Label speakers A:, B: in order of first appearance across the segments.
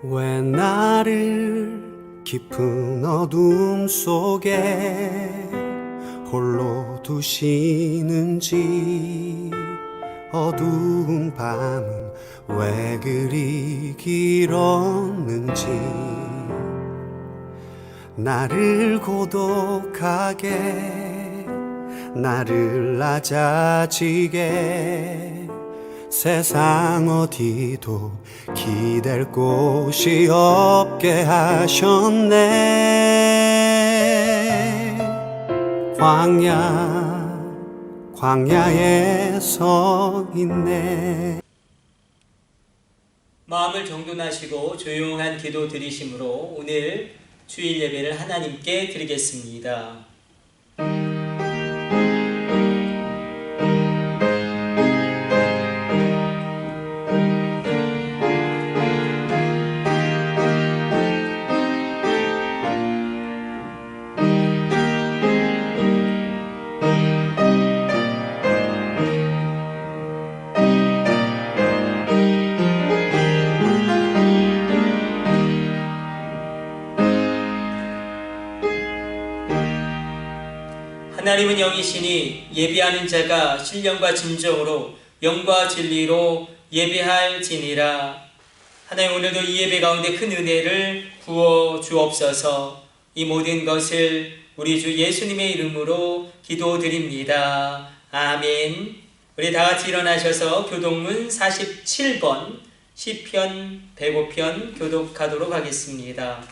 A: 왜 나를 깊은 어둠 속에 홀로 두시는지, 어두운 밤은 왜 그리 길었는지, 나를 고독하게, 나를 낮아지게, 세상 어디도 기댈 곳이 없게 하셨네. 광야에 서 있네.
B: 마음을 정돈하시고 조용한 기도 드리심으로 오늘 주일 예배를 하나님께 드리겠습니다. 하나님은 영이시니 예배하는 자가 신령과 진정으로 영과 진리로 예배할지니라. 하나님, 오늘도 이 예배 가운데 큰 은혜를 부어 주옵소서. 이 모든 것을 우리 주 예수님의 이름으로 기도드립니다. 아멘. 우리 다 같이 일어나셔서 교독문 47번 시편 105편 교독하도록 하겠습니다.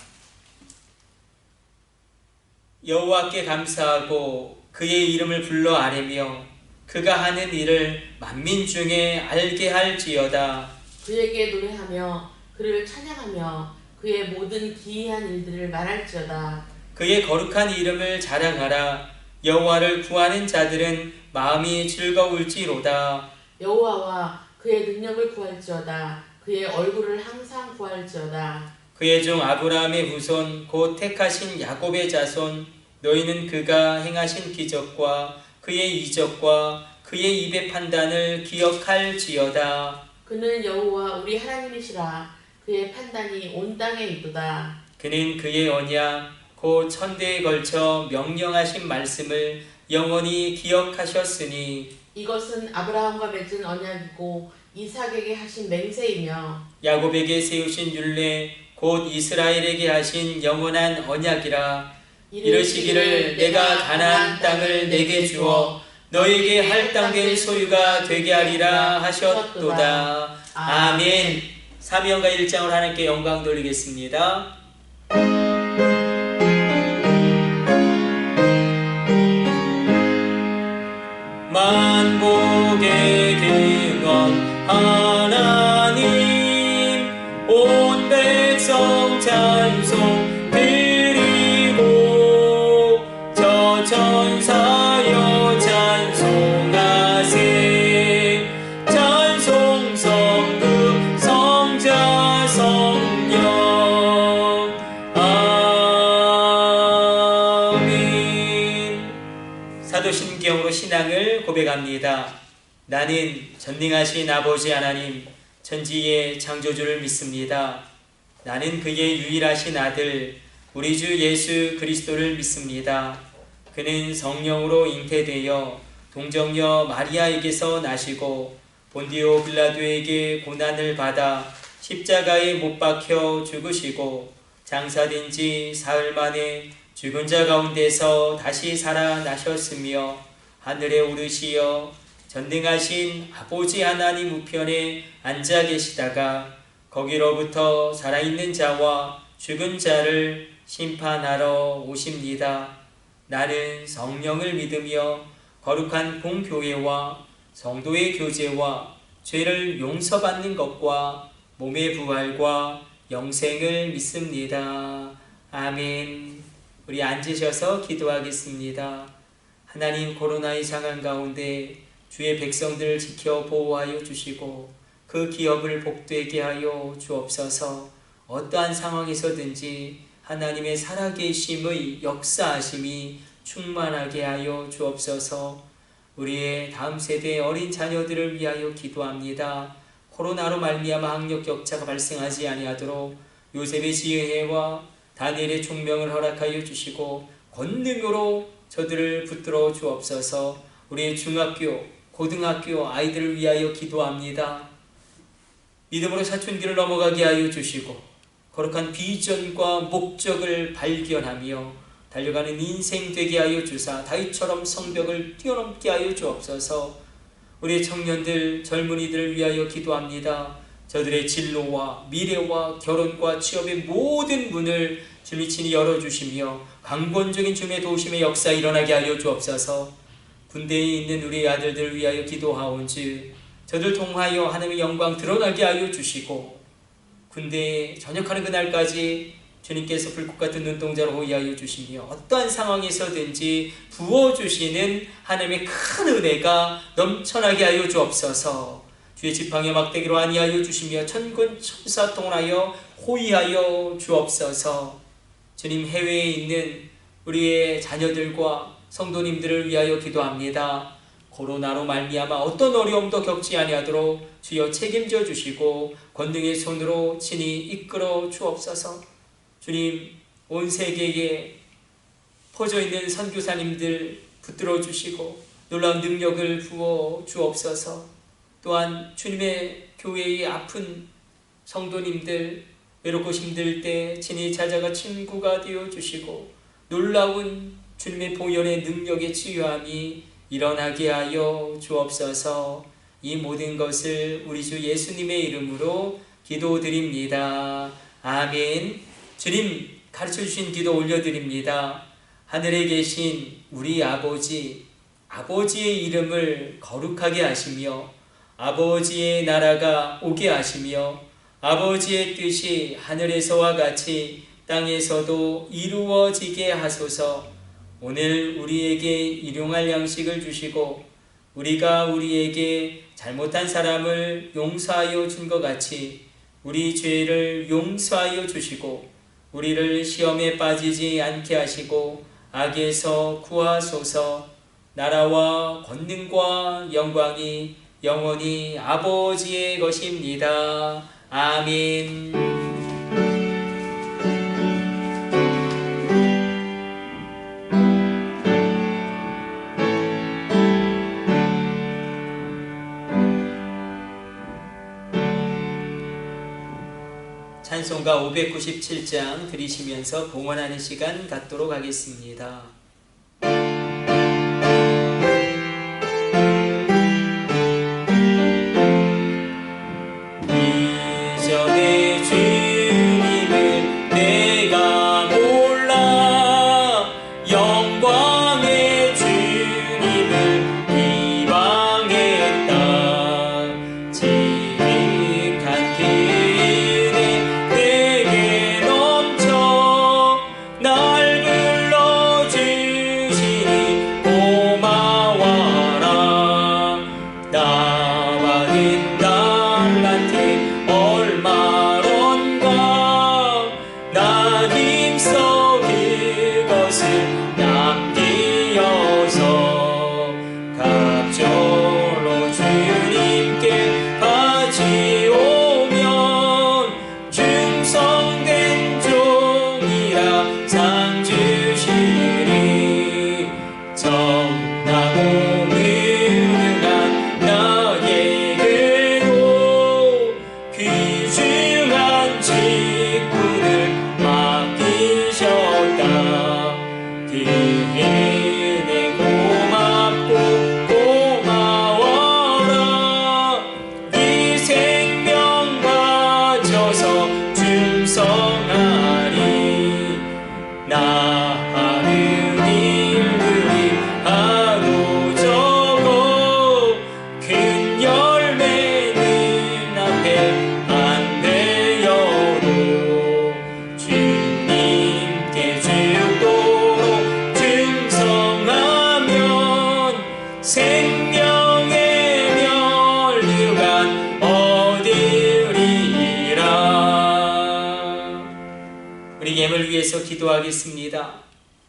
B: 여호와께 감사하고 그의 이름을 불러 아뢰며 그가 하는 일을 만민 중에 알게 할지어다.
C: 그에게 노래하며 그를 찬양하며 그의 모든 기이한 일들을 말할지어다.
B: 그의 거룩한 이름을 자랑하라. 여호와를 구하는 자들은 마음이 즐거울지로다.
C: 여호와와 그의 능력을 구할지어다. 그의 얼굴을 항상 구할지어다.
B: 그의 종 아브라함의 후손 곧 택하신 야곱의 자손, 너희는 그가 행하신 기적과 그의 이적과 그의 입의 판단을 기억할지어다.
C: 그는 여호와 우리 하나님이시라. 그의 판단이 온 땅에 있도다.
B: 그는 그의 언약 곧 천대에 걸쳐 명령하신 말씀을 영원히 기억하셨으니,
C: 이것은 아브라함과 맺은 언약이고 이삭에게 하신 맹세이며
B: 야곱에게 세우신 율례 곧 이스라엘에게 하신 영원한 언약이라. 이르시기를 내가 가나안 땅을 내게 주어 너에게 할당된 소유가 되게 하리라 하셨도다. 아멘. 사명과 1장으로 하나님께 영광 돌리겠습니다. 만복의 근원 하나님, 온 백성 찬송 천사여 찬송하세. 찬송 성급 성자 성령. 아멘. 사도신경으로 신앙을 고백합니다. 나는 전능하신 아버지 하나님 천지의 창조주를 믿습니다. 나는 그의 유일하신 아들 우리 주 예수 그리스도를 믿습니다. 그는 성령으로 잉태되어 동정녀 마리아에게서 나시고 본디오 빌라도에게 고난을 받아 십자가에 못 박혀 죽으시고 장사된 지 사흘 만에 죽은 자 가운데서 다시 살아나셨으며 하늘에 오르시어 전능하신 아버지 하나님 우편에 앉아 계시다가 거기로부터 살아있는 자와 죽은 자를 심판하러 오십니다. 나는 성령을 믿으며 거룩한 공교회와 성도의 교제와 죄를 용서받는 것과 몸의 부활과 영생을 믿습니다. 아멘. 우리 앉으셔서 기도하겠습니다. 하나님, 코로나의 상황 가운데 주의 백성들을 지켜 보호하여 주시고 그 기업을 복되게 하여 주옵소서. 어떠한 상황에서든지 하나님의 살아계심의 역사하심이 충만하게 하여 주옵소서. 우리의 다음 세대의 어린 자녀들을 위하여 기도합니다. 코로나로 말미암아 학력 격차가 발생하지 아니하도록 요셉의 지혜와 다니엘의 총명을 허락하여 주시고 권능으로 저들을 붙들어 주옵소서. 우리의 중학교, 고등학교 아이들을 위하여 기도합니다. 믿음으로 사춘기를 넘어가게 하여 주시고 거룩한 비전과 목적을 발견하며 달려가는 인생 되게 하여 주사 다윗처럼 성벽을 뛰어넘게 하여 주옵소서. 우리의 청년들, 젊은이들을 위하여 기도합니다. 저들의 진로와 미래와 결혼과 취업의 모든 문을 주님이 친히 열어주시며 강권적인 주님의 도우심의 역사 일어나게 하여 주옵소서. 군대에 있는 우리 아들들을 위하여 기도하온즉 저들 통하여 하나님의 영광 드러나게 하여 주시고 군대에 전역하는 그날까지 주님께서 불꽃 같은 눈동자로 호위하여 주시며 어떠한 상황에서든지 부어주시는 하나님의 큰 은혜가 넘쳐나게 하여 주옵소서. 주의 지팡이 막대기로 안위하여 주시며 천군 천사 통하여 호위하여 주옵소서. 주님, 해외에 있는 우리의 자녀들과 성도님들을 위하여 기도합니다. 코로나로 말미암아 어떤 어려움도 겪지 아니하도록 주여 책임져 주시고 권능의 손으로 친히 이끌어 주옵소서. 주님, 온 세계에 퍼져 있는 선교사님들 붙들어 주시고 놀라운 능력을 부어 주옵소서. 또한 주님의 교회의 아픈 성도님들 외롭고 힘들 때 친히 찾아가 친구가 되어 주시고 놀라운 주님의 보혈의 능력의 치유함이 일어나게 하여 주옵소서. 이 모든 것을 우리 주 예수님의 이름으로 기도드립니다. 아멘. 주님, 가르쳐주신 기도 올려드립니다. 하늘에 계신 우리 아버지, 아버지의 이름을 거룩하게 하시며 아버지의 나라가 오게 하시며 아버지의 뜻이 하늘에서와 같이 땅에서도 이루어지게 하소서. 오늘 우리에게 일용할 양식을 주시고 우리가 우리에게 잘못한 사람을 용서하여 준 것 같이 우리 죄를 용서하여 주시고 우리를 시험에 빠지지 않게 하시고 악에서 구하소서. 나라와 권능과 영광이 영원히 아버지의 것입니다. 아멘. 찬송가 597장 들으시면서 봉헌하는 시간 갖도록 하겠습니다. 이전의 주님을 내가 몰라 영광의 주님을 비방했다. 지극한 내게 넘쳐 날 불러주시니 고마워라. 나 받은 달란트 얼마론가 나 힘써 그것을 남기어서 갑절로 주님께 바치오면 충성된 종이라 상 주시리. 정나고 무능한 나에게로 귀중한 직분을 맡기셨다. 그 은혜 고맙고 고마워라. 네 생명 바쳐서 충성하리. 나 하는 일들이 하도 적어 큰 열매는 앞에 안 되어도 주님께 죽도록 충성하면 생명의 면류관 얻으리라. 우리 예물 위해서 기도하겠습니다.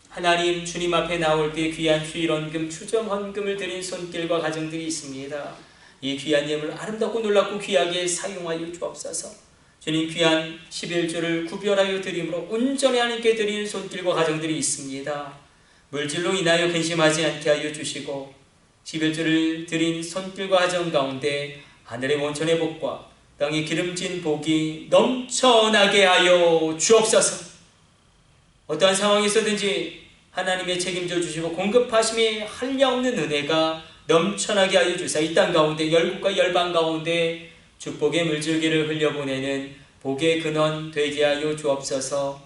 B: 하나님, 주님 앞에 나올 때 귀한 주일헌금, 추정헌금을 드린 손길과 가정들이 있습니다. 이 귀한 예물 아름답고 놀랍고 귀하게 사용하여 주옵소서. 주님 귀한 11조를 구별하여 드림으로 온전히 하나님께 드리는 손길과 가정들이 있습니다. 물질로 인하여 근심하지 않게 하여 주시고 11조를 드린 손길과 가정 가운데 하늘의 원천의 복과 땅의 기름진 복이 넘쳐나게 하여 주옵소서. 어떠한 상황에서든지 하나님의 책임져 주시고 공급하심이 한량없는 은혜가 넘쳐나게 하여 주사 이 땅 가운데 열국과 열방 가운데 축복의 물줄기를 흘려보내는 복의 근원 되게 하여 주옵소서.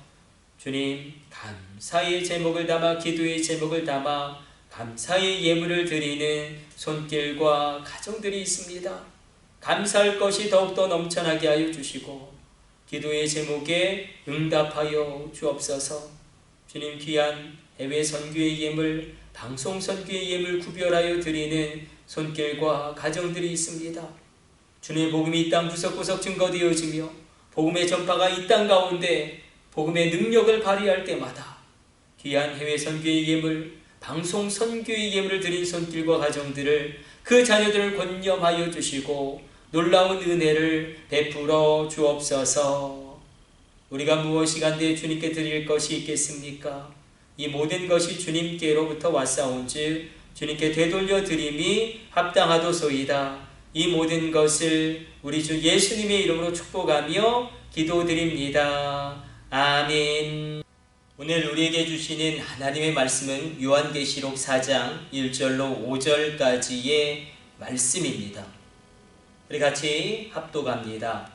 B: 주님, 감사의 제목을 담아 기도의 제목을 담아 감사의 예물을 드리는 손길과 가정들이 있습니다. 감사할 것이 더욱더 넘쳐나게 하여 주시고 기도의 제목에 응답하여 주옵소서. 주님, 귀한 해외 선교의 예물, 방송 선교의 예물 구별하여 드리는 손길과 가정들이 있습니다. 주님의 복음이 이 땅 구석구석 증거되어지며 복음의 전파가 이 땅 가운데 복음의 능력을 발휘할 때마다 귀한 해외 선교의 예물, 방송 선교의 예물을 드린 손길과 가정들을 그 자녀들을 권념하여 주시고 놀라운 은혜를 베풀어 주옵소서. 우리가 무엇이 간데 주님께 드릴 것이 있겠습니까? 이 모든 것이 주님께로부터 왔사온즉 주님께 되돌려 드림이 합당하도소이다. 이 모든 것을 우리 주 예수님의 이름으로 축복하며 기도드립니다. 아멘. 오늘 우리에게 주시는 하나님의 말씀은 요한계시록 4장 1절로 5절까지의 말씀입니다. 우리 같이 합독합니다.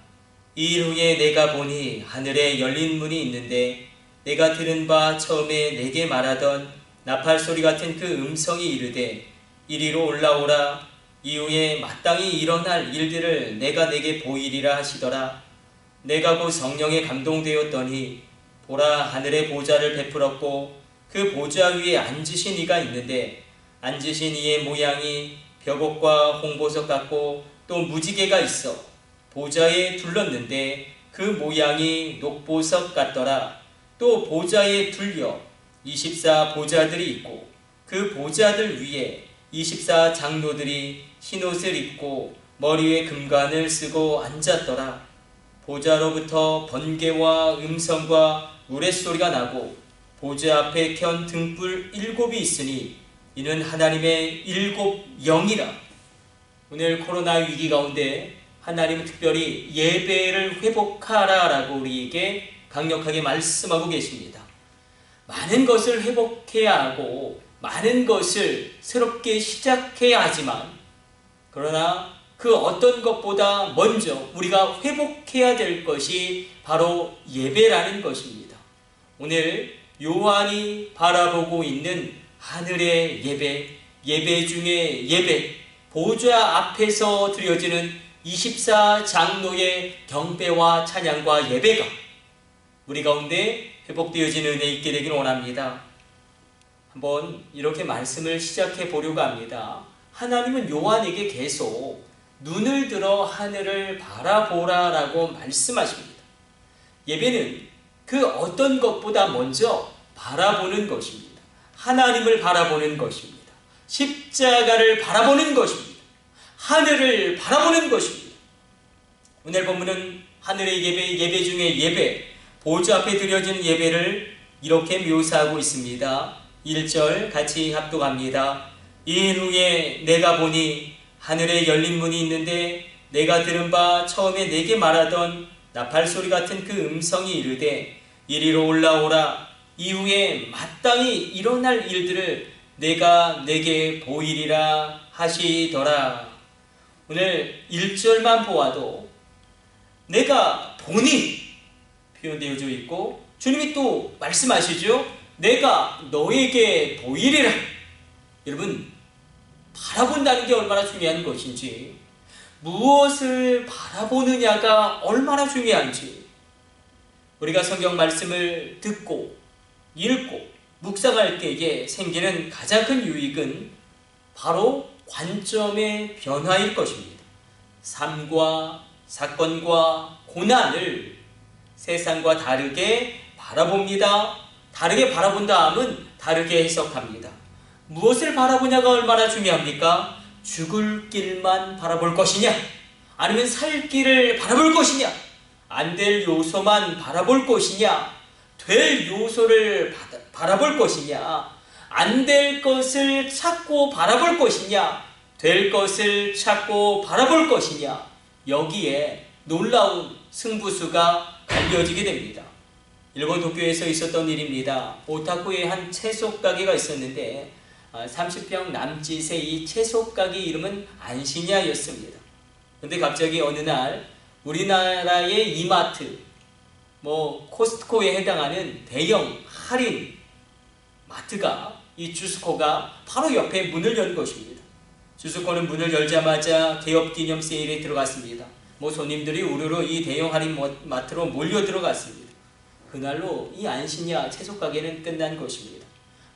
B: 이 일 후에 내가 보니 하늘에 열린 문이 있는데 내가 들은 바 처음에 내게 말하던 나팔 소리 같은 그 음성이 이르되 이리로 올라오라. 이후에 마땅히 일어날 일들을 내가 내게 보이리라 하시더라. 내가 곧 성령에 감동되었더니 보라, 하늘의 보좌를 베풀었고 그 보좌 위에 앉으신 이가 있는데 앉으신 이의 모양이 벽옥과 홍보석 같고 또 무지개가 있어 보좌에 둘렀는데 그 모양이 녹보석 같더라. 또 보좌에 둘려 24 보좌들이 있고 그 보좌들 위에 24 장로들이 흰옷을 입고 머리에 금관을 쓰고 앉았더라. 보좌로부터 번개와 음성과 우레소리가 나고 보좌 앞에 켠 등불 7이 있으니 이는 하나님의 7 영이라. 오늘 코로나 위기 가운데 하나님은 특별히 예배를 회복하라 라고 우리에게 강력하게 말씀하고 계십니다. 많은 것을 회복해야 하고 많은 것을 새롭게 시작해야 하지만 그러나 그 어떤 것보다 먼저 우리가 회복해야 될 것이 바로 예배라는 것입니다. 오늘 요한이 바라보고 있는 하늘의 예배, 예배 중에 예배, 보좌 앞에서 드려지는 24 장로의 경배와 찬양과 예배가 우리 가운데 회복되어지는 은혜 있게 되기를 원합니다. 한번 이렇게 말씀을 시작해 보려고 합니다. 하나님은 요한에게 계속 눈을 들어 하늘을 바라보라 라고 말씀하십니다. 예배는 그 어떤 것보다 먼저 바라보는 것입니다. 하나님을 바라보는 것입니다. 십자가를 바라보는 것입니다. 하늘을 바라보는 것입니다. 오늘 본문은 하늘의 예배, 예배 중에 예배, 보좌 앞에 드려지는 예배를 이렇게 묘사하고 있습니다. 1절 같이 합독합니다. 이일 후에 내가 보니 하늘에 열린 문이 있는데 내가 들은 바 처음에 내게 말하던 나팔 소리 같은 그 음성이 이르되 이리로 올라오라. 이후에 마땅히 일어날 일들을 내가 내게 보이리라 하시더라. 오늘 1절만 보아도 내가 보니 표현되어져 있고 주님이 또 말씀하시죠. 내가 너에게 보이리라. 여러분, 바라본다는 게 얼마나 중요한 것인지, 무엇을 바라보느냐가 얼마나 중요한지, 우리가 성경 말씀을 듣고 읽고 묵상할 때에 생기는 가장 큰 유익은 바로 관점의 변화일 것입니다. 삶과 사건과 고난을 세상과 다르게 바라봅니다. 다르게 바라본 다음은 다르게 해석합니다. 무엇을 바라보냐가 얼마나 중요합니까? 죽을 길만 바라볼 것이냐? 아니면 살 길을 바라볼 것이냐? 안 될 요소만 바라볼 것이냐, 될 요소를 바라볼 것이냐, 안 될 것을 찾고 바라볼 것이냐, 될 것을 찾고 바라볼 것이냐, 여기에 놀라운 승부수가 갈려지게 됩니다. 일본 도쿄에서 있었던 일입니다. 오타쿠의 한 채소 가게가 있었는데 30평 남짓의 이 채소 가게 이름은 안시냐였습니다. 근데 갑자기 어느 날 우리나라의 이마트, 코스트코에 해당하는 대형 할인 마트가, 이 주스코가 바로 옆에 문을 연 것입니다. 주스코는 문을 열자마자 개업 기념 세일에 들어갔습니다. 손님들이 우르르 이 대형 할인 마트로 몰려 들어갔습니다. 그날로 이 안시냐 채소 가게는 끝난 것입니다.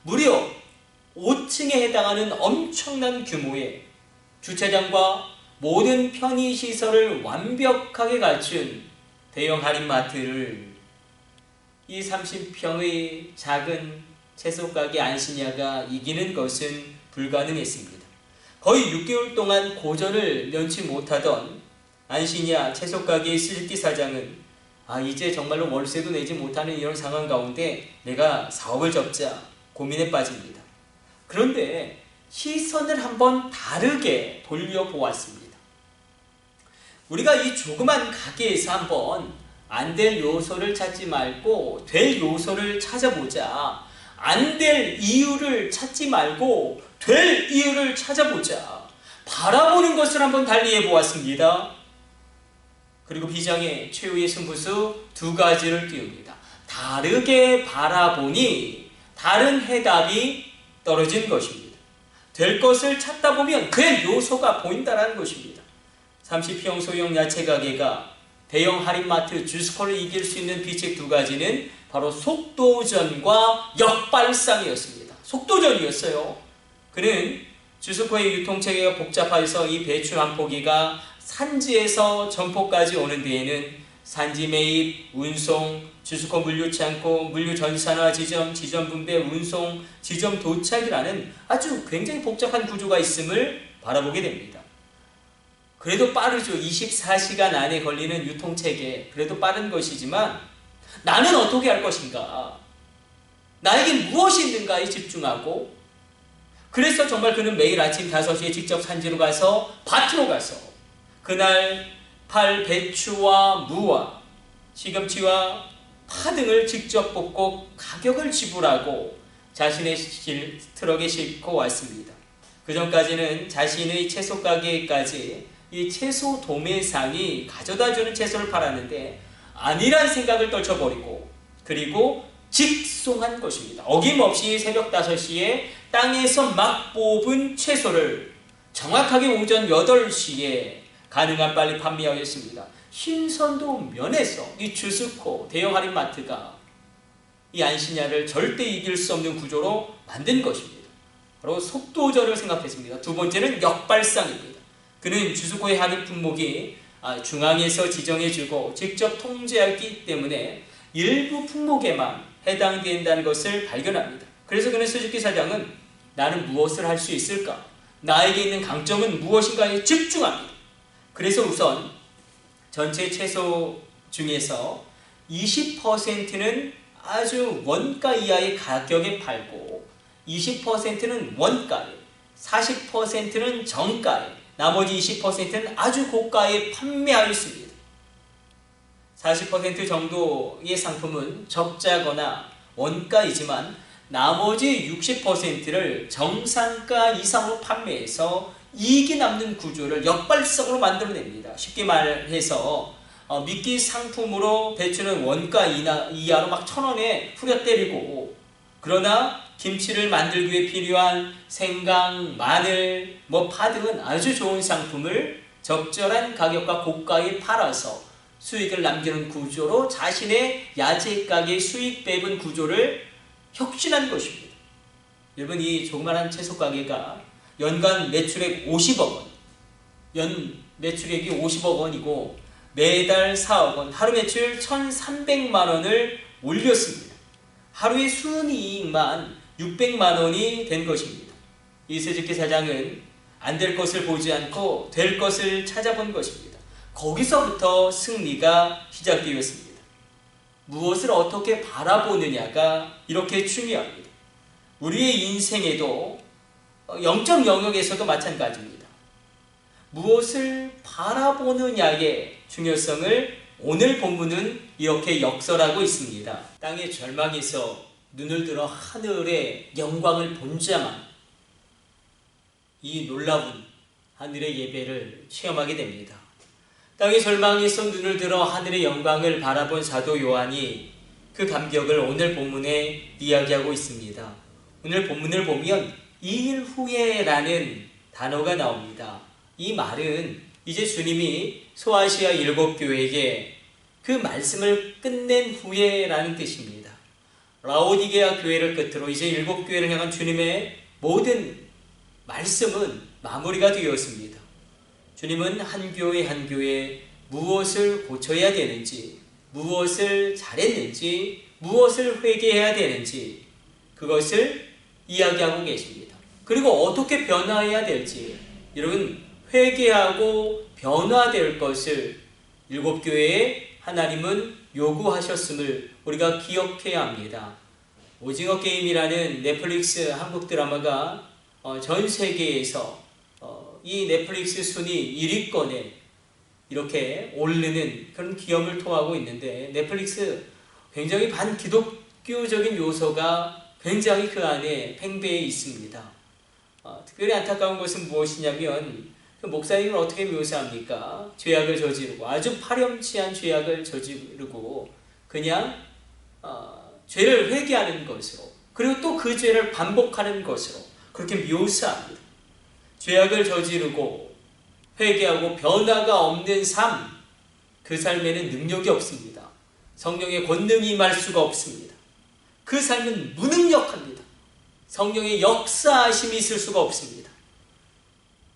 B: 무려 5층에 해당하는 엄청난 규모의 주차장과 모든 편의시설을 완벽하게 갖춘 대형 할인마트를 이 30평의 작은 채소가게 안시냐가 이기는 것은 불가능했습니다. 거의 6개월 동안 고전을 면치 못하던 안시냐 채소가게의 스즈키 사장은 이제 정말로 월세도 내지 못하는 이런 상황 가운데 내가 사업을 접자 고민에 빠집니다. 그런데 시선을 한번 다르게 돌려보았습니다. 우리가 이 조그만 가게에서 한번 안 될 요소를 찾지 말고 될 요소를 찾아보자. 안 될 이유를 찾지 말고 될 이유를 찾아보자. 바라보는 것을 한번 달리해 보았습니다. 그리고 비장의 최후의 승부수 2가지를 띄웁니다. 다르게 바라보니 다른 해답이 떨어진 것입니다. 될 것을 찾다 보면 될 요소가 보인다는 것입니다. 30평 소형 야채 가게가 대형 할인마트 주스코를 이길 수 있는 비책 2가지는 바로 속도전과 역발상이었습니다. 속도전이었어요. 그는 주스코의 유통체계가 복잡해서 이 배추 한 포기가 산지에서 점포까지 오는 데에는 산지 매입, 운송, 주스코 물류창고, 물류 전산화 지점, 지점 분배, 운송, 지점 도착이라는 아주 굉장히 복잡한 구조가 있음을 바라보게 됩니다. 그래도 빠르죠. 24시간 안에 걸리는 유통체계, 그래도 빠른 것이지만 나는 어떻게 할 것인가? 나에게 무엇이 있는가에 집중하고, 그래서 정말 그는 매일 아침 5시에 직접 산지로 가서 밭으로 가서 그날 팔 배추와 무와 시금치와 파 등을 직접 볶고 가격을 지불하고 자신의 트럭에 싣고 왔습니다. 그 전까지는 자신의 채소 가게까지 이 채소 도매상이 가져다주는 채소를 팔았는데 아니란 생각을 떨쳐버리고 그리고 직송한 것입니다. 어김없이 새벽 5시에 땅에서 막 뽑은 채소를 정확하게 오전 8시에 가능한 빨리 판매하였습니다. 신선도 면에서 이 주스코 대형 할인마트가 이 안시냐를 절대 이길 수 없는 구조로 만든 것입니다. 바로 속도전을 생각했습니다. 2번째는 역발상입니다. 그는 주스코의 할인 품목이 중앙에서 지정해주고 직접 통제하기 때문에 일부 품목에만 해당된다는 것을 발견합니다. 그래서 그는 스즈키 사장은 나는 무엇을 할 수 있을까? 나에게 있는 강점은 무엇인가에 집중합니다. 그래서 우선 전체 채소 중에서 20%는 아주 원가 이하의 가격에 팔고 20%는 원가에, 40%는 정가에, 나머지 20%는 아주 고가에 판매하였습니다. 40% 정도의 상품은 적자거나 원가이지만 나머지 60%를 정상가 이상으로 판매해서 이익이 남는 구조를 역발상으로 만들어냅니다. 쉽게 말해서 미끼 상품으로 배추는 원가 이하로 막 1,000원에 후려 때리고, 그러나 김치를 만들기 위해 필요한 생강, 마늘, 파 등은 아주 좋은 상품을 적절한 가격과 고가에 팔아서 수익을 남기는 구조로 자신의 야채 가게 수익 배분 구조를 혁신한 것입니다. 여러분, 이 조그마한 채소 가게가 연간 매출액 50억 원, 연 매출액이 50억 원이고 매달 4억 원, 하루 매출 1,300만 원을 올렸습니다. 하루의 순이익만 600만 원이 된 것입니다. 이 스즈키 사장은 안 될 것을 보지 않고 될 것을 찾아본 것입니다. 거기서부터 승리가 시작되었습니다. 무엇을 어떻게 바라보느냐가 이렇게 중요합니다. 우리의 인생에도 영적 영역에서도 마찬가지입니다. 무엇을 바라보느냐의 중요성을 오늘 본문은 이렇게 역설하고 있습니다. 땅의 절망에서 눈을 들어 하늘의 영광을 본 자만 이 놀라운 하늘의 예배를 체험하게 됩니다. 땅의 절망에서 눈을 들어 하늘의 영광을 바라본 사도 요한이 그 감격을 오늘 본문에 이야기하고 있습니다. 오늘 본문을 보면 2일 후에라는 단어가 나옵니다. 이 말은 이제 주님이 소아시아 7교회에게 그 말씀을 끝낸 후에라는 뜻입니다. 라오디게아 교회를 끝으로 이제 7교회를 향한 주님의 모든 말씀은 마무리가 되었습니다. 주님은 한 교회 한 교회 무엇을 고쳐야 되는지, 무엇을 잘했는지, 무엇을 회개해야 되는지 그것을 이야기하고 계십니다. 그리고 어떻게 변화해야 될지, 여러분 회개하고 변화될 것을 7교회에 하나님은 요구하셨음을 우리가 기억해야 합니다. 오징어 게임이라는 넷플릭스 한국 드라마가 전 세계에서 이 넷플릭스 순위 1위권에 이렇게 오르는 그런 기염을 토하고 있는데, 넷플릭스 굉장히 반기독교적인 요소가 굉장히 그 안에 팽배해 있습니다. 특별히 안타까운 것은 무엇이냐면 그 목사님을 어떻게 묘사합니까? 죄악을 저지르고, 아주 파렴치한 죄악을 저지르고 그냥 죄를 회개하는 것으로, 그리고 또 그 죄를 반복하는 것으로 그렇게 묘사합니다. 죄악을 저지르고 회개하고 변화가 없는 삶, 그 삶에는 능력이 없습니다. 성령의 권능이 임할 수가 없습니다. 그 삶은 무능력합니다. 성령의 역사하심이 있을 수가 없습니다.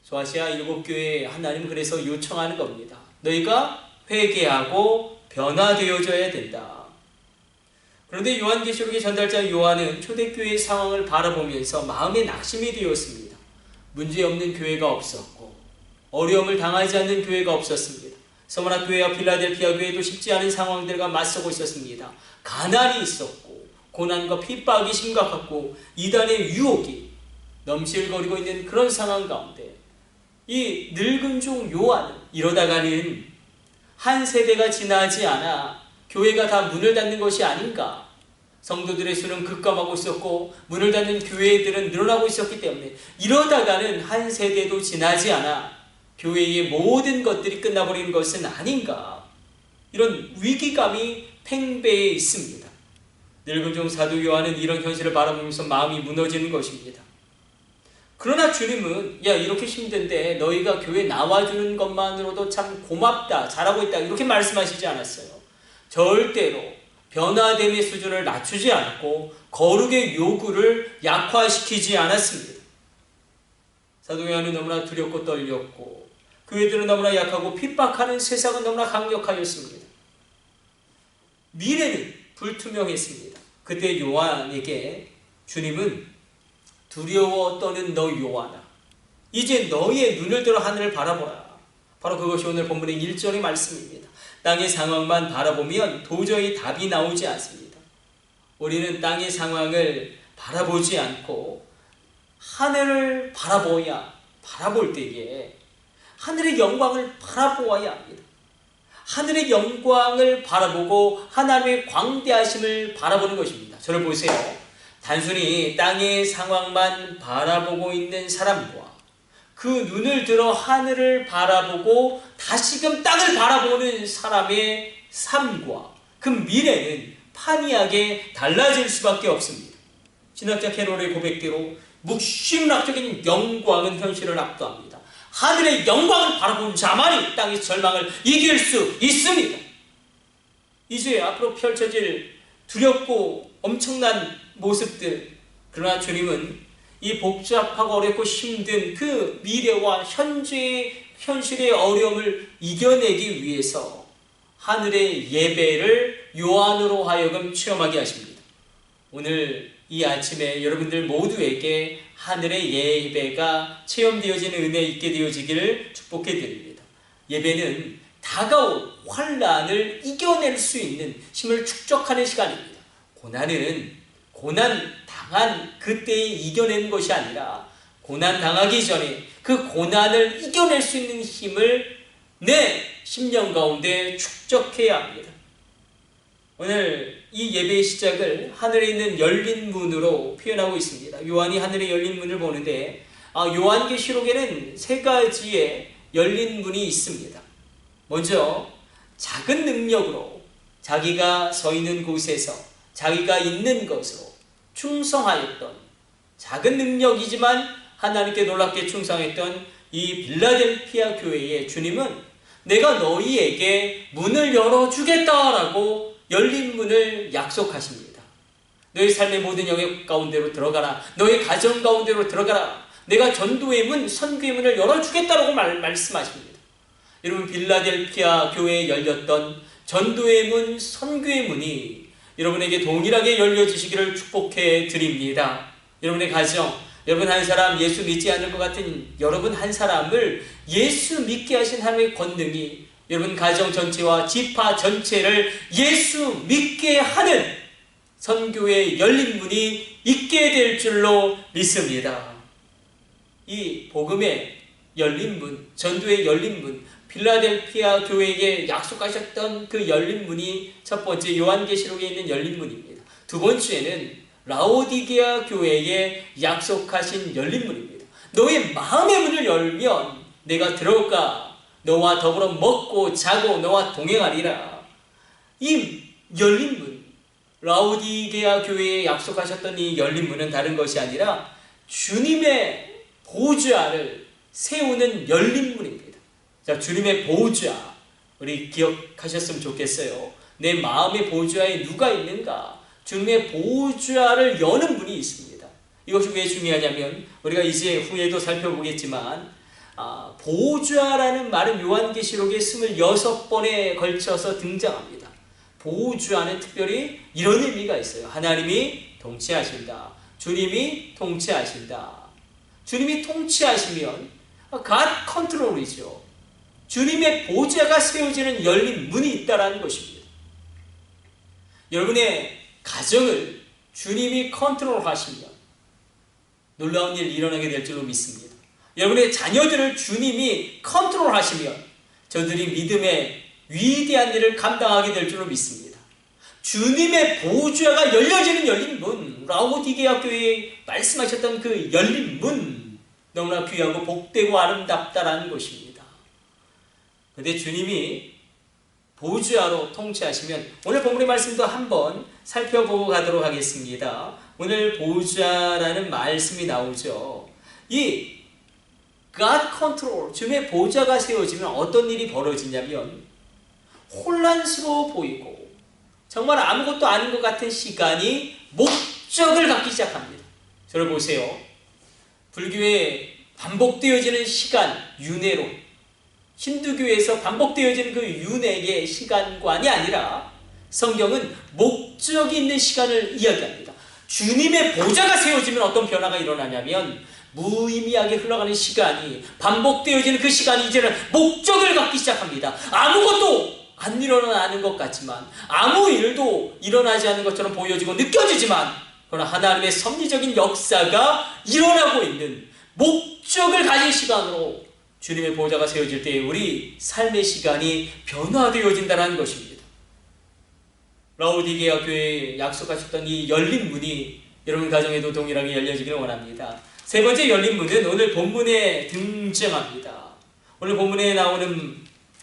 B: 소아시아 7교회에 하나님은 그래서 요청하는 겁니다. 너희가 회개하고 변화되어져야 된다. 그런데 요한계시록의 전달자 요한은 초대교회의 상황을 바라보면서 마음에 낙심이 되었습니다. 문제없는 교회가 없었고 어려움을 당하지 않는 교회가 없었습니다. 서머나 교회와 필라델피아 교회도 쉽지 않은 상황들과 맞서고 있었습니다. 가난이 있었고 고난과 핍박이 심각했고 이단의 유혹이 넘실거리고 있는 그런 상황 가운데 이 늙은 종 요한은 이러다가는 한 세대가 지나지 않아 교회가 다 문을 닫는 것이 아닌가. 성도들의 수는 급감하고 있었고 문을 닫는 교회들은 늘어나고 있었기 때문에 이러다가는 한 세대도 지나지 않아 교회의 모든 것들이 끝나버리는 것은 아닌가. 이런 위기감이 팽배해 있습니다. 늙은 종 사도 요한은 이런 현실을 바라보면서 마음이 무너지는 것입니다. 그러나 주님은 야, 이렇게 힘든데 너희가 교회 나와주는 것만으로도 참 고맙다, 잘하고 있다, 이렇게 말씀하시지 않았어요. 절대로 변화됨의 수준을 낮추지 않고 거룩의 요구를 약화시키지 않았습니다. 사도 요한은 너무나 두렵고 떨렸고 교회들은 너무나 약하고 핍박하는 세상은 너무나 강력하였습니다. 미래는 불투명했습니다. 그때 요한에게 주님은 두려워 떠는 너 요한아, 이제 너의 눈을 들어 하늘을 바라보라. 바로 그것이 오늘 본문의 1절의 말씀입니다. 땅의 상황만 바라보면 도저히 답이 나오지 않습니다. 우리는 땅의 상황을 바라보지 않고 하늘을 바라볼 때에 하늘의 영광을 바라보아야 합니다. 하늘의 영광을 바라보고 하나님의 광대하심을 바라보는 것입니다. 저를 보세요. 단순히 땅의 상황만 바라보고 있는 사람과 그 눈을 들어 하늘을 바라보고 다시금 땅을 바라보는 사람의 삶과 그 미래는 판이하게 달라질 수밖에 없습니다. 신학자 캐롤의 고백대로 묵신락적인 영광은 현실을 압도합니다. 하늘의 영광을 바라본 자만이 땅의 절망을 이길 수 있습니다. 이제 앞으로 펼쳐질 두렵고 엄청난 모습들, 그러나 주님은 이 복잡하고 어렵고 힘든 그 미래와 현실의 어려움을 이겨내기 위해서 하늘의 예배를 요한으로 하여금 체험하게 하십니다. 오늘 이 아침에 여러분들 모두에게 하늘의 예배가 체험되어지는 은혜 있게 되어지기를 축복해 드립니다. 예배는 다가올 환난을 이겨낼 수 있는 힘을 축적하는 시간입니다. 고난 당한 그때에 이겨낸 것이 아니라 고난 당하기 전에 그 고난을 이겨낼 수 있는 힘을 내 심령 가운데 축적해야 합니다. 오늘 이 예배의 시작을 하늘에 있는 열린 문으로 표현하고 있습니다. 요한이 하늘에 열린 문을 보는데 요한계시록에는 세 가지의 열린 문이 있습니다. 먼저 작은 능력으로 자기가 서 있는 곳에서 자기가 있는 것으로 충성하였던, 작은 능력이지만 하나님께 놀랍게 충성했던 이 빌라델피아 교회의 주님은 내가 너희에게 문을 열어주겠다라고 열린 문을 약속하십니다. 너희 삶의 모든 영역 가운데로 들어가라. 너희 가정 가운데로 들어가라. 내가 전도의 문, 선교의 문을 열어주겠다라고 말씀하십니다. 여러분, 빌라델피아 교회에 열렸던 전도의 문, 선교의 문이 여러분에게 동일하게 열려지시기를 축복해 드립니다. 여러분의 가정, 여러분 한 사람 예수 믿지 않을 것 같은 여러분 한 사람을 예수 믿게 하신 하나님의 권능이 여러분 가정 전체와 지파 전체를 예수 믿게 하는 선교의 열린 문이 있게 될 줄로 믿습니다. 이 복음의 열린 문, 전도의 열린 문, 빌라델피아 교회에게 약속하셨던 그 열린 문이 첫 번째 요한계시록에 있는 열린 문입니다. 두 번째는 라오디게아 교회에 약속하신 열린 문입니다. 너의 마음의 문을 열면 내가 들어가 너와 더불어 먹고 자고 너와 동행하리라. 이 열린 문, 라오디게아 교회에 약속하셨던 이 열린 문은 다른 것이 아니라 주님의 보좌를 세우는 열린 문입니다. 자, 주님의 보좌, 우리 기억하셨으면 좋겠어요. 내 마음의 보좌에 누가 있는가? 주님의 보좌를 여는 문이 있습니다. 이것이 왜 중요하냐면 우리가 이제 후에도 살펴보겠지만 보좌라는 말은 요한계시록에 26번에 걸쳐서 등장합니다. 보좌는 특별히 이런 의미가 있어요. 하나님이 통치하신다. 주님이 통치하신다. 주님이 통치하시면 God 컨트롤이죠. 주님의 보좌가 세워지는 열린 문이 있다는 것입니다. 여러분의 가정을 주님이 컨트롤하시면 놀라운 일 일어나게 될 줄로 믿습니다. 여러분의 자녀들을 주님이 컨트롤하시면 저들이 믿음의 위대한 일을 감당하게 될 줄로 믿습니다. 주님의 보좌가 열려지는 열린 문, 라오디게아 교회에 말씀하셨던 그 열린 문, 너무나 귀하고 복되고 아름답다라는 것입니다. 그런데 주님이 보좌로 통치하시면 오늘 본문의 말씀도 한번 살펴보고 가도록 하겠습니다. 오늘 보좌라는 말씀이 나오죠. 이 God control, 주님의 보좌가 세워지면 어떤 일이 벌어지냐면 혼란스러워 보이고 정말 아무것도 아닌 것 같은 시간이 목적을 갖기 시작합니다. 저를 보세요. 불교에 반복되어지는 시간, 윤회로 힌두교에서 반복되어지는 그 윤회의 시간관이 아니라 성경은 목적이 있는 시간을 이야기합니다. 주님의 보좌가 세워지면 어떤 변화가 일어나냐면 무의미하게 흘러가는 시간이 반복되어지는 그 시간이 이제는 목적을 갖기 시작합니다. 아무것도 안 일어나는 것 같지만 아무 일도 일어나지 않는 것처럼 보여지고 느껴지지만 그러나 하나님의 섭리적인 역사가 일어나고 있는 목적을 가진 시간으로 주님의 보좌가 세워질 때 우리 삶의 시간이 변화되어진다는 것입니다. 라오디게아 교회에 약속하셨던 이 열린 문이 여러분 가정에도 동일하게 열려지기를 원합니다. 세 번째 열린 문은 오늘 본문에 등장합니다. 오늘 본문에 나오는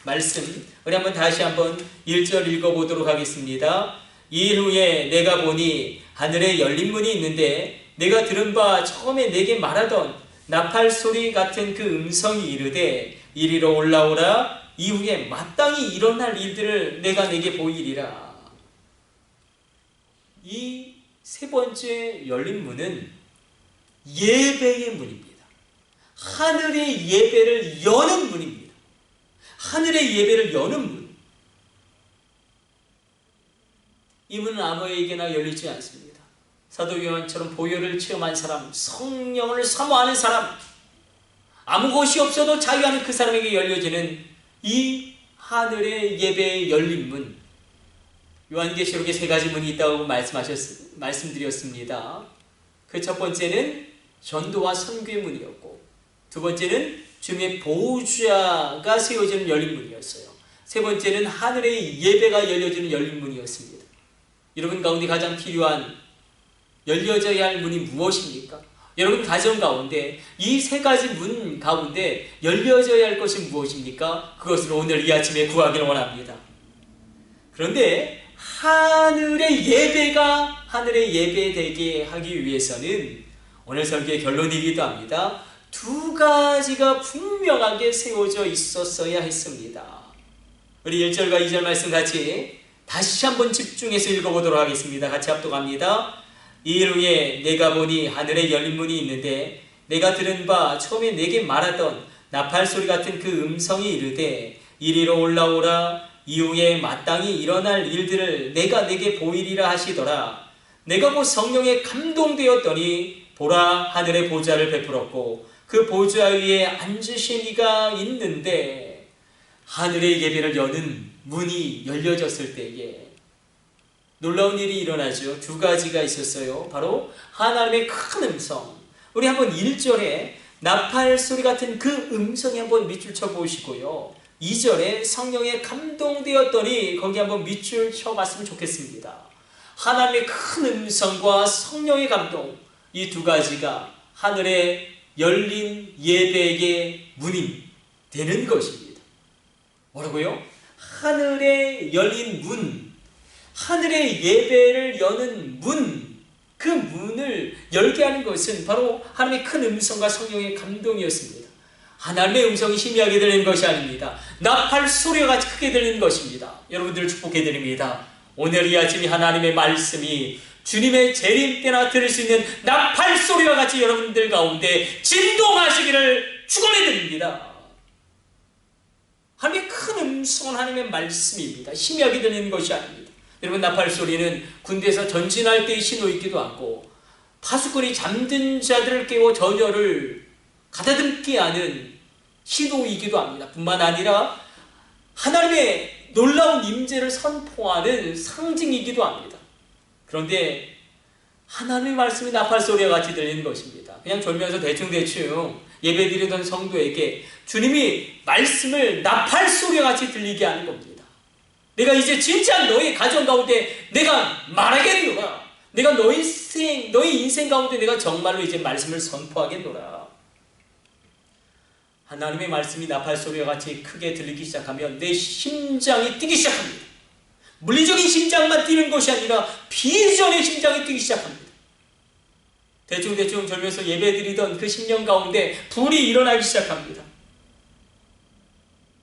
B: 말씀 우리 다시 한번 1절 읽어보도록 하겠습니다. 이일 후에 내가 보니 하늘에 열린 문이 있는데 내가 들은 바 처음에 내게 말하던 나팔 소리 같은 그 음성이 이르되 이리로 올라오라. 이후에 마땅히 일어날 일들을 내가 내게 보이리라. 이 세 번째 열린 문은 예배의 문입니다. 하늘의 예배를 여는 문입니다. 하늘의 예배를 여는 문. 이 문은 아무에게나 열리지 않습니다. 사도 요한처럼 보혈을 체험한 사람, 성령을 사모하는 사람, 아무 것이 없어도 자유하는 그 사람에게 열려지는 이 하늘의 예배의 열린 문. 요한계시록에 세 가지 문이 있다고 말씀드렸습니다. 그 첫 번째는 전도와 선교의 문이었고, 두 번째는 주님의 보호자가 세워지는 열린 문이었어요. 세 번째는 하늘의 예배가 열려지는 열린 문이었습니다. 여러분 가운데 가장 필요한 열려져야 할 문이 무엇입니까? 여러분 가정 가운데 이 세 가지 문 가운데 열려져야 할 것이 무엇입니까? 그것을 오늘 이 아침에 구하기를 원합니다. 그런데 하늘의 예배 되게 하기 위해서는 오늘 설교의 결론이기도 합니다. 두 가지가 분명하게 세워져 있었어야 했습니다. 우리 1절과 2절 말씀 같이 다시 한번 집중해서 읽어보도록 하겠습니다. 같이 합독합니다. 이일 후에 내가 보니 하늘에 열린 문이 있는데 내가 들은 바 처음에 내게 말하던 나팔 소리 같은 그 음성이 이르되 이리로 올라오라. 이후에 마땅히 일어날 일들을 내가 내게 보이리라 하시더라. 내가 곧 성령에 감동되었더니 보라, 하늘의 보좌를 베풀었고 그 보좌 위에 앉으신 이가 있는데, 하늘의 예배를 여는 문이 열려졌을 때에 놀라운 일이 일어나죠. 두 가지가 있었어요. 바로 하나님의 큰 음성. 우리 한번 1절에 나팔 소리 같은 그 음성에 한번 밑줄 쳐 보시고요. 2절에 성령에 감동되었더니 거기 한번 밑줄 쳐 봤으면 좋겠습니다. 하나님의 큰 음성과 성령의 감동, 이 두 가지가 하늘의 열린 예배의 문이 되는 것입니다. 뭐라고요? 하늘의 열린 문, 하늘의 예배를 여는 문, 그 문을 열게 하는 것은 바로 하나님의 큰 음성과 성령의 감동이었습니다. 하나님의 음성이 희미하게 들리는 것이 아닙니다. 나팔 소리가 같이 크게 들리는 것입니다. 여러분들을 축복해드립니다. 오늘 이 아침이 하나님의 말씀이 주님의 재림 때나 들을 수 있는 나팔 소리와 같이 여러분들 가운데 진동하시기를 축원해드립니다. 하나님의 큰 음성은 하나님의 말씀입니다. 희미하게 들리는 것이 아닙니다. 여러분, 나팔 소리는 군대에서 전진할 때의 신호이기도 하고, 파수꾼이 잠든 자들을 깨워 전열을 가다듬게 하는 신호이기도 합니다. 뿐만 아니라 하나님의 놀라운 임재를 선포하는 상징이기도 합니다. 그런데 하나님의 말씀이 나팔 소리와 같이 들리는 것입니다. 그냥 졸면서 대충대충 예배드리던 성도에게 주님이 말씀을 나팔 소리와 같이 들리게 하는 겁니다. 내가 이제 진짜 너희 가정 가운데 내가 말하겠노라. 내가 너희 인생 가운데 내가 정말로 이제 말씀을 선포하겠노라. 하나님의 말씀이 나팔 소리와 같이 크게 들리기 시작하면 내 심장이 뛰기 시작합니다. 물리적인 심장만 뛰는 것이 아니라 비전의 심장이 뛰기 시작합니다. 대충대충 졸면서 예배드리던 그 심령 가운데 불이 일어나기 시작합니다.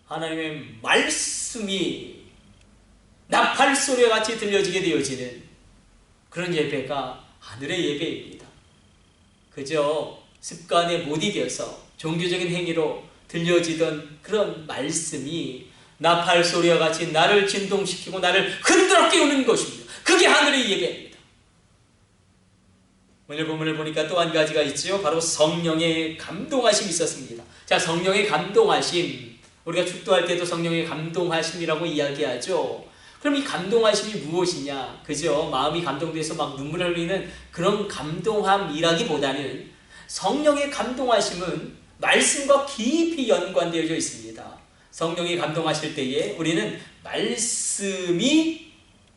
B: 하나님의 말씀이 나팔 소리와 같이 들려지게 되어지는 그런 예배가 하늘의 예배입니다. 그저 습관에 못 이겨서 종교적인 행위로 들려지던 그런 말씀이 나팔 소리와 같이 나를 진동시키고 나를 흔들어 깨우는 것입니다. 그게 하늘의 예배입니다. 오늘 본문을 보니까 또 한 가지가 있지요. 바로 성령의 감동하심이 있었습니다. 자, 성령의 감동하심, 우리가 축도할 때도 성령의 감동하심이라고 이야기하죠. 그럼 이 감동하심이 무엇이냐? 그죠? 마음이 감동돼서 막 눈물을 흘리는 그런 감동함이라기보다는 성령의 감동하심은 말씀과 깊이 연관되어져 있습니다. 성령이 감동하실 때에 우리는 말씀이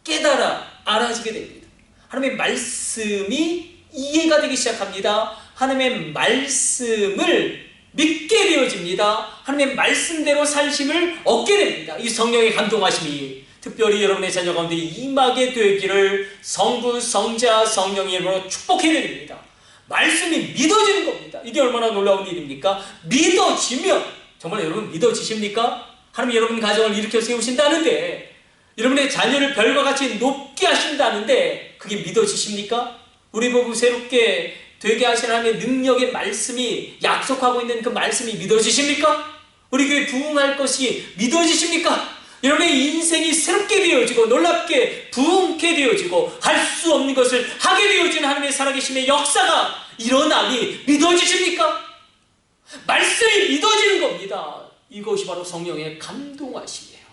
B: 깨달아 알아지게 됩니다. 하나님의 말씀이 이해가 되기 시작합니다. 하나님의 말씀을 믿게 되어집니다. 하나님의 말씀대로 살심을 얻게 됩니다. 이 성령의 감동하심이 특별히 여러분의 자녀 가운데 임하게 되기를 성부, 성자, 성령의 이름으로 축복해드립니다. 말씀이 믿어지는 겁니다. 이게 얼마나 놀라운 일입니까? 믿어지면, 정말 여러분 믿어지십니까? 하나님 여러분 가정을 일으켜 세우신다는데, 여러분의 자녀를 별과 같이 높게 하신다는데 그게 믿어지십니까? 우리 부부 새롭게 되게 하신 하나님의 능력의 말씀이 약속하고 있는 그 말씀이 믿어지십니까? 우리 교회 부흥할 것이 믿어지십니까? 여러분의 인생이 새롭게 되어지고 놀랍게 부흥케 되어지고 할 수 없는 것을 하게 되어지는 하나님의 살아계심의 역사가 일어나니 믿어지십니까? 말씀이 믿어지는 겁니다. 이것이 바로 성령의 감동하심이에요.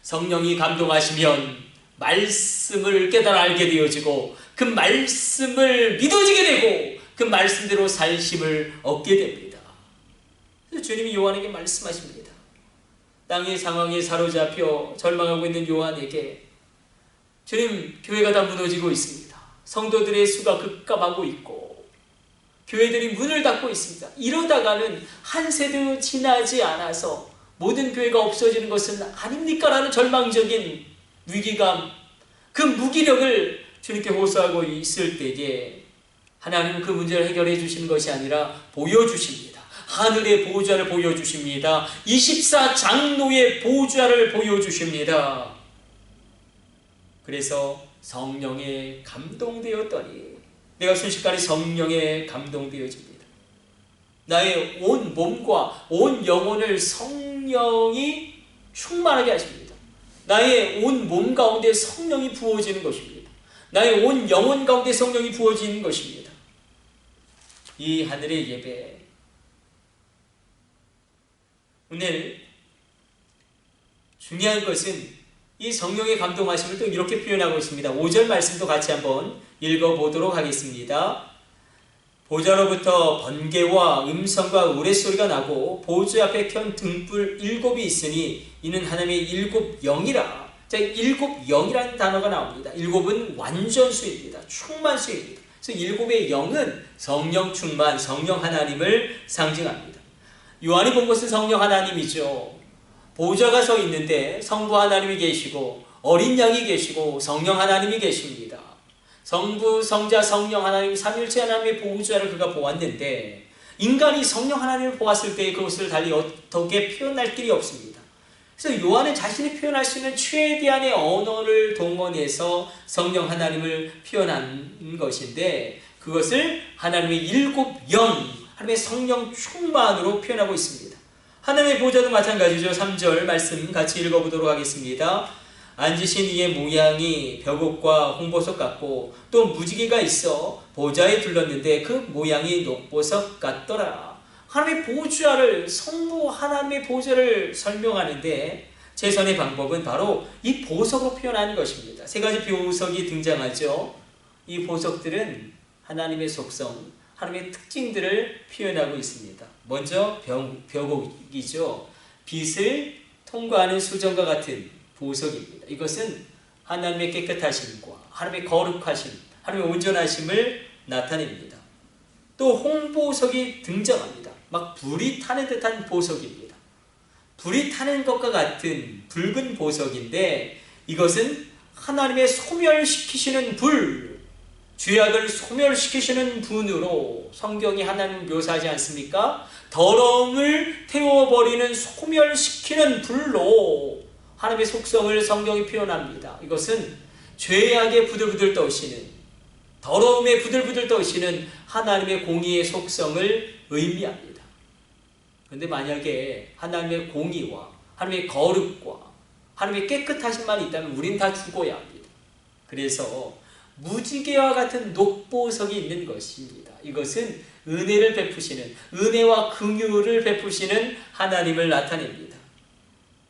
B: 성령이 감동하시면 말씀을 깨달아 알게 되어지고 그 말씀을 믿어지게 되고 그 말씀대로 살심을 얻게 됩니다. 그래서 주님이 요한에게 말씀하십니다. 땅의 상황에 사로잡혀 절망하고 있는 요한에게 주님, 교회가 다 무너지고 있습니다. 성도들의 수가 급감하고 있고 교회들이 문을 닫고 있습니다. 이러다가는 한 세대도 지나지 않아서 모든 교회가 없어지는 것은 아닙니까? 라는 절망적인 위기감, 그 무기력을 주님께 호소하고 있을 때에 하나님은 그 문제를 해결해 주시는 것이 아니라 보여주십니다. 하늘의 보좌를 보여주십니다. 24장로의 보좌를 보여주십니다. 그래서 성령에 감동되었더니 내가 순식간에 성령에 감동되어집니다. 나의 온 몸과 온 영혼을 성령이 충만하게 하십니다. 나의 온 몸 가운데 성령이 부어지는 것입니다. 나의 온 영혼 가운데 성령이 부어지는 것입니다. 이 하늘의 예배, 오늘 중요한 것은 이 성령의 감동하심을 또 이렇게 표현하고 있습니다. 5절 말씀도 같이 한번 읽어보도록 하겠습니다. 보좌로부터 번개와 음성과 우레소리가 나고 보좌 앞에 켠 등불 7이 있으니 이는 하나님의 7 영이라. 자, 7 영이라는 단어가 나옵니다. 7은 완전수입니다. 충만수입니다. 그래서 7의 영은 성령 충만, 성령 하나님을 상징합니다. 요한이 본 것은 성령 하나님이죠. 보좌가 서 있는데 성부 하나님이 계시고 어린 양이 계시고 성령 하나님이 계십니다. 성부, 성자, 성령 하나님 삼일체 하나님의 보좌를 그가 보았는데 인간이 성령 하나님을 보았을 때 그것을 달리 어떻게 표현할 길이 없습니다. 그래서 요한은 자신이 표현할 수 있는 최대한의 언어를 동원해서 성령 하나님을 표현한 것인데 그것을 하나님의 7 영, 하나님의 성령 충만으로 표현하고 있습니다. 하나님의 보좌도 마찬가지죠. 3절 말씀 같이 읽어보도록 하겠습니다. 앉으신 이의 모양이 벽옥과 홍보석 같고 또 무지개가 있어 보좌에 둘렀는데 그 모양이 녹보석 같더라. 하나님의 보좌를, 성부 하나님의 보좌를 설명하는데 최선의 방법은 바로 이 보석으로 표현하는 것입니다. 3가지 보석이 등장하죠. 이 보석들은 하나님의 속성, 하나님의 특징들을 표현하고 있습니다. 먼저 벽옥이죠. 빛을 통과하는 수정과 같은 보석입니다. 이것은 하나님의 깨끗하심과 하나님의 거룩하심, 하나님의 온전하심을 나타냅니다. 또 홍보석이 등장합니다. 막 불이 타는 듯한 보석입니다. 불이 타는 것과 같은 붉은 보석인데 이것은 하나님의 소멸시키시는 불, 죄악을 소멸시키시는 분으로 성경이 하나님을 묘사하지 않습니까? 더러움을 태워버리는 소멸시키는 불로 하나님의 속성을 성경이 표현합니다. 이것은 죄악의 부들부들 떠오시는, 더러움의 부들부들 떠오시는 하나님의 공의의 속성을 의미합니다. 그런데 만약에 하나님의 공의와 하나님의 거룩과 하나님의 깨끗하심만 있다면 우린 다 죽어야 합니다. 그래서 무지개와 같은 녹보석이 있는 것입니다. 이것은 은혜를 베푸시는, 은혜와 긍휼을 베푸시는 하나님을 나타냅니다.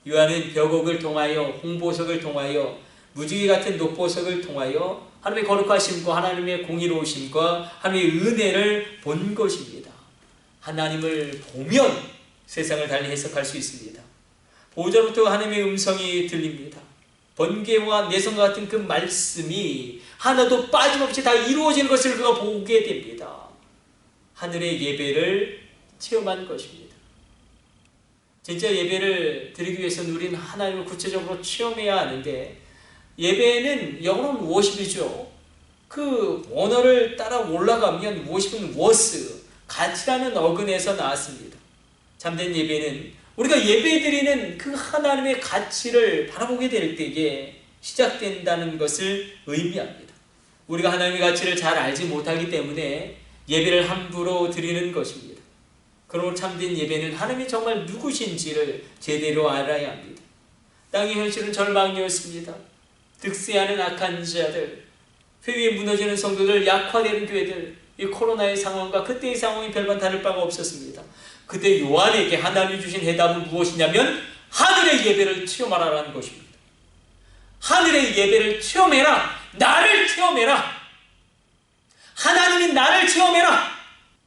B: 요한은 벽옥을 통하여, 홍보석을 통하여, 무지개 같은 녹보석을 통하여 하나님의 거룩하심과 하나님의 공의로우심과 하나님의 은혜를 본 것입니다. 하나님을 보면 세상을 달리 해석할 수 있습니다. 보좌로부터 하나님의 음성이 들립니다. 번개와 내성과 같은 그 말씀이 하나도 빠짐없이 다 이루어지는 것을 그가 보게 됩니다. 하늘의 예배를 체험하는 것입니다. 진짜 예배를 드리기 위해서는 우리는 하나님을 구체적으로 체험해야 하는데 예배는 영어로는 워십이죠. 그 원어를 따라 올라가면 워십은 워스, 가치라는 어근에서 나왔습니다. 참된 예배는 우리가 예배드리는 그 하나님의 가치를 바라보게 될 때에 시작된다는 것을 의미합니다. 우리가 하나님의 가치를 잘 알지 못하기 때문에 예배를 함부로 드리는 것입니다. 그러므로 참된 예배는 하나님이 정말 누구신지를 제대로 알아야 합니다. 땅의 현실은 절망이었습니다. 득세하는 악한 자들, 회위에 무너지는 성도들, 약화되는 교회들, 이 코로나의 상황과 그때의 상황이 별반 다를 바가 없었습니다. 그때 요한에게 하나님이 주신 해답은 무엇이냐면 하늘의 예배를 체험하라는 것입니다. 하늘의 예배를 체험해라. 나를 체험해라. 하나님이 나를 체험해라.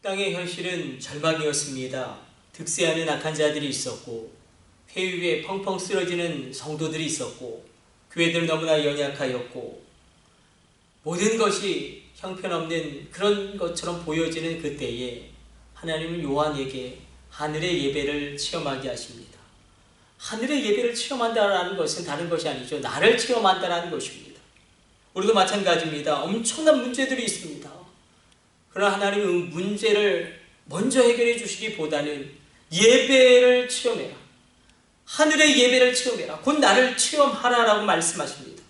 B: 땅의 현실은 절망이었습니다. 득세하는 악한 자들이 있었고 폐위에 펑펑 쓰러지는 성도들이 있었고 교회들은 너무나 연약하였고 모든 것이 형편없는 그런 것처럼 보여지는 그때에 하나님은 요한에게 하늘의 예배를 체험하게 하십니다. 하늘의 예배를 체험한다는 것은 다른 것이 아니죠. 나를 체험한다는 것입니다. 우리도 마찬가지입니다. 엄청난 문제들이 있습니다. 그러나 하나님은 문제를 먼저 해결해 주시기보다는 예배를 체험해라. 하늘의 예배를 체험해라. 곧 나를 체험하라라고 말씀하십니다.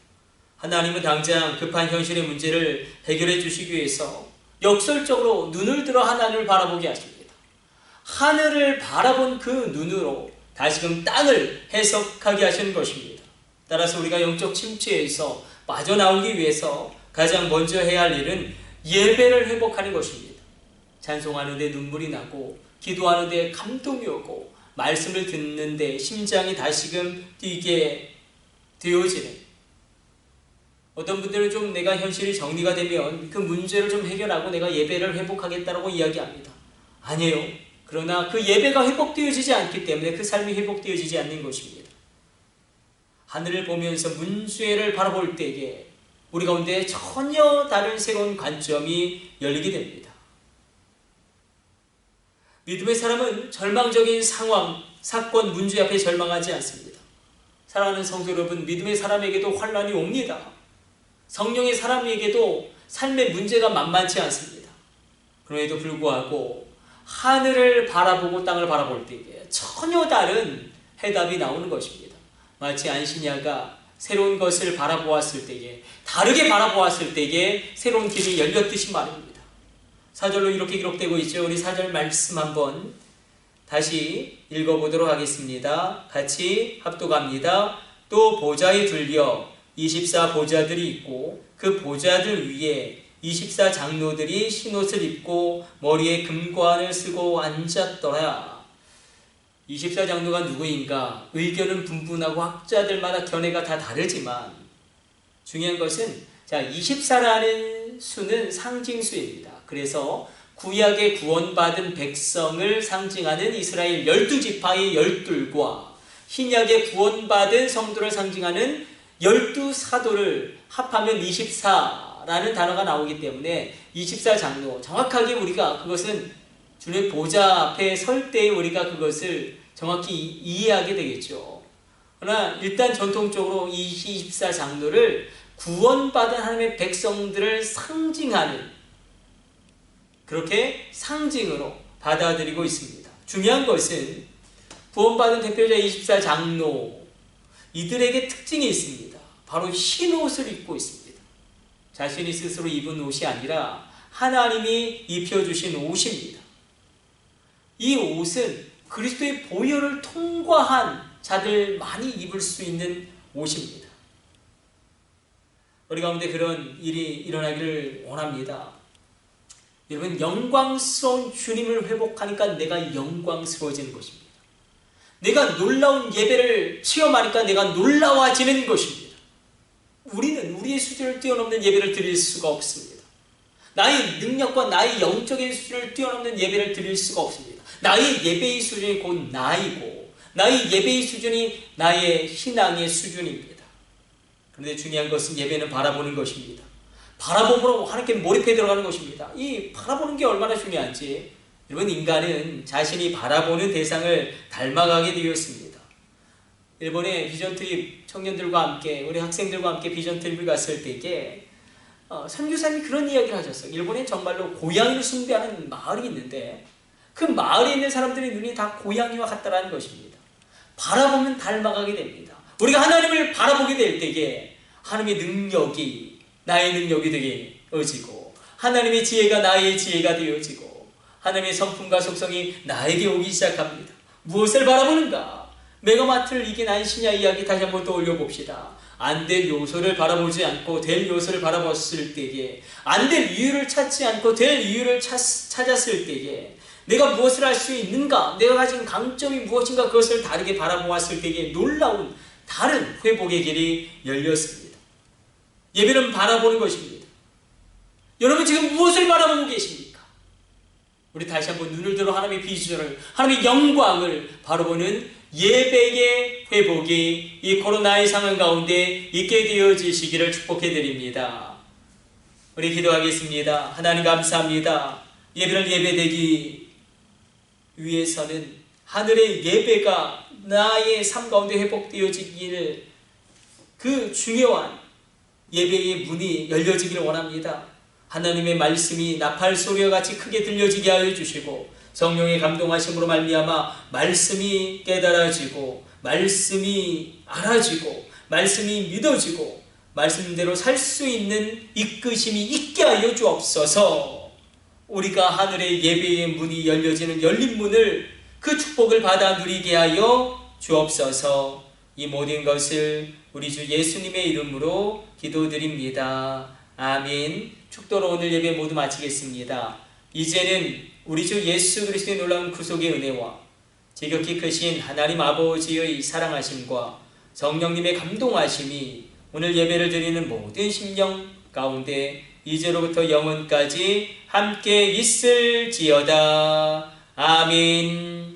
B: 하나님은 당장 급한 현실의 문제를 해결해 주시기 위해서 역설적으로 눈을 들어 하나님을 바라보게 하십니다. 하늘을 바라본 그 눈으로 다시금 땅을 해석하게 하시는 것입니다. 따라서 우리가 영적 침체에서 빠져나오기 위해서 가장 먼저 해야 할 일은 예배를 회복하는 것입니다. 찬송하는데 눈물이 나고 기도하는데 감동이 오고 말씀을 듣는데 심장이 다시금 뛰게 되어지는, 어떤 분들은 좀 내가 현실이 정리가 되면 그 문제를 좀 해결하고 내가 예배를 회복하겠다라고 이야기합니다. 아니에요. 그러나 그 예배가 회복되어지지 않기 때문에 그 삶이 회복되어지지 않는 것입니다. 하늘을 보면서 문제를 바라볼 때에 우리 가운데 전혀 다른 새로운 관점이 열리게 됩니다. 믿음의 사람은 절망적인 상황, 사건, 문제 앞에 절망하지 않습니다. 사랑하는 성도 여러분, 믿음의 사람에게도 환난이 옵니다. 성령의 사람에게도 삶의 문제가 만만치 않습니다. 그럼에도 불구하고 하늘을 바라보고 땅을 바라볼 때에 전혀 다른 해답이 나오는 것입니다. 마치 안시냐가 새로운 것을 바라보았을 때에, 다르게 바라보았을 때에 새로운 길이 열렸듯이 말입니다. 4절로 이렇게 기록되고 있죠. 우리 4절 말씀 한번 다시 읽어보도록 하겠습니다. 같이 합독합니다. 또 보좌에 들려 24 보좌들이 있고 그 보좌들 위에 24 장로들이 흰옷을 입고 머리에 금관을 쓰고 앉았더라. 24 장로가 누구인가? 의견은 분분하고 학자들마다 견해가 다 다르지만 중요한 것은 24라는 수는 상징수입니다. 그래서 구약의 구원받은 백성을 상징하는 이스라엘 12지파의 12과 신약의 구원받은 성도를 상징하는 12사도를 합하면 24라는 단어가 나오기 때문에 24 장로, 정확하게 우리가 그것은 주님의 보좌 앞에 설 때에 우리가 그것을 정확히 이해하게 되겠죠. 그러나 일단 전통적으로 이 24 장로를 구원받은 하나님의 백성들을 상징하는, 그렇게 상징으로 받아들이고 있습니다. 중요한 것은 구원받은 대표자 24 장로, 이들에게 특징이 있습니다. 바로 흰 옷을 입고 있습니다. 자신이 스스로 입은 옷이 아니라 하나님이 입혀주신 옷입니다. 이 옷은 그리스도의 보혈을 통과한 자들만이 입을 수 있는 옷입니다. 우리 가운데 그런 일이 일어나기를 원합니다. 여러분, 영광스러운 주님을 회복하니까 내가 영광스러워지는 것입니다. 내가 놀라운 예배를 체험하니까 내가 놀라워지는 것입니다. 우리는 우리의 수준을 뛰어넘는 예배를 드릴 수가 없습니다. 나의 능력과 나의 영적인 수준을 뛰어넘는 예배를 드릴 수가 없습니다. 나의 예배의 수준이 곧 나이고 나의 예배의 수준이 나의 신앙의 수준입니다. 그런데 중요한 것은 예배는 바라보는 것입니다. 바라봄으로 하나님께 몰입해 들어가는 것입니다. 이 바라보는 게 얼마나 중요한지, 여러분, 인간은 자신이 바라보는 대상을 닮아가게 되었습니다. 일본의 비전 트립 청년들과 함께, 우리 학생들과 함께 비전 트립을 갔을 때에 선교사님이 그런 이야기를 하셨어요. 일본에 정말로 고양이를 숭배하는 마을이 있는데 그 마을에 있는 사람들의 눈이 다 고양이와 같다라는 것입니다. 바라보면 닮아가게 됩니다. 우리가 하나님을 바라보게 될 때에 하나님의 능력이 나의 능력이 되어지고 하나님의 지혜가 나의 지혜가 되어지고 하나님의 성품과 속성이 나에게 오기 시작합니다. 무엇을 바라보는가? 내가 맡을 이긴 안시냐 이야기 다시 한번 떠올려 봅시다. 안 될 요소를 바라보지 않고 될 요소를 바라봤을 때에, 안 될 이유를 찾지 않고 될 이유를 찾았을 때에 내가 무엇을 할 수 있는가? 내가 가진 강점이 무엇인가? 그것을 다르게 바라보았을 때에 놀라운 다른 회복의 길이 열렸습니다. 예배는 바라보는 것입니다. 여러분 지금 무엇을 바라보고 계십니까? 우리 다시 한번 눈을 들어 하나님의 비주얼을, 하나님의 영광을 바라보는 예배의 회복이 이 코로나의 상황 가운데 있게 되어지시기를 축복해 드립니다. 우리 기도하겠습니다. 하나님 감사합니다. 예배를 예배되기 위해서는 하늘의 예배가 나의 삶 가운데 회복되어지기를, 그 중요한 예배의 문이 열려지기를 원합니다. 하나님의 말씀이 나팔 소리와 같이 크게 들려지게 하여 주시고, 성령의 감동하심으로 말미암아 말씀이 깨달아지고, 말씀이 알아지고, 말씀이 믿어지고, 말씀대로 살 수 있는 이끄심이 있게 하여 주옵소서. 우리가 하늘의 예배의 문이 열려지는 열린 문을, 그 축복을 받아 누리게 하여 주옵소서. 이 모든 것을 우리 주 예수님의 이름으로 기도드립니다. 아멘. 축도로 오늘 예배 모두 마치겠습니다. 이제는 우리 주 예수 그리스도의 놀라운 구속의 은혜와 지극히 크신 하나님 아버지의 사랑하심과 성령님의 감동하심이 오늘 예배를 드리는 모든 심령 가운데 이제로부터 영원까지 함께 있을지어다. 아멘.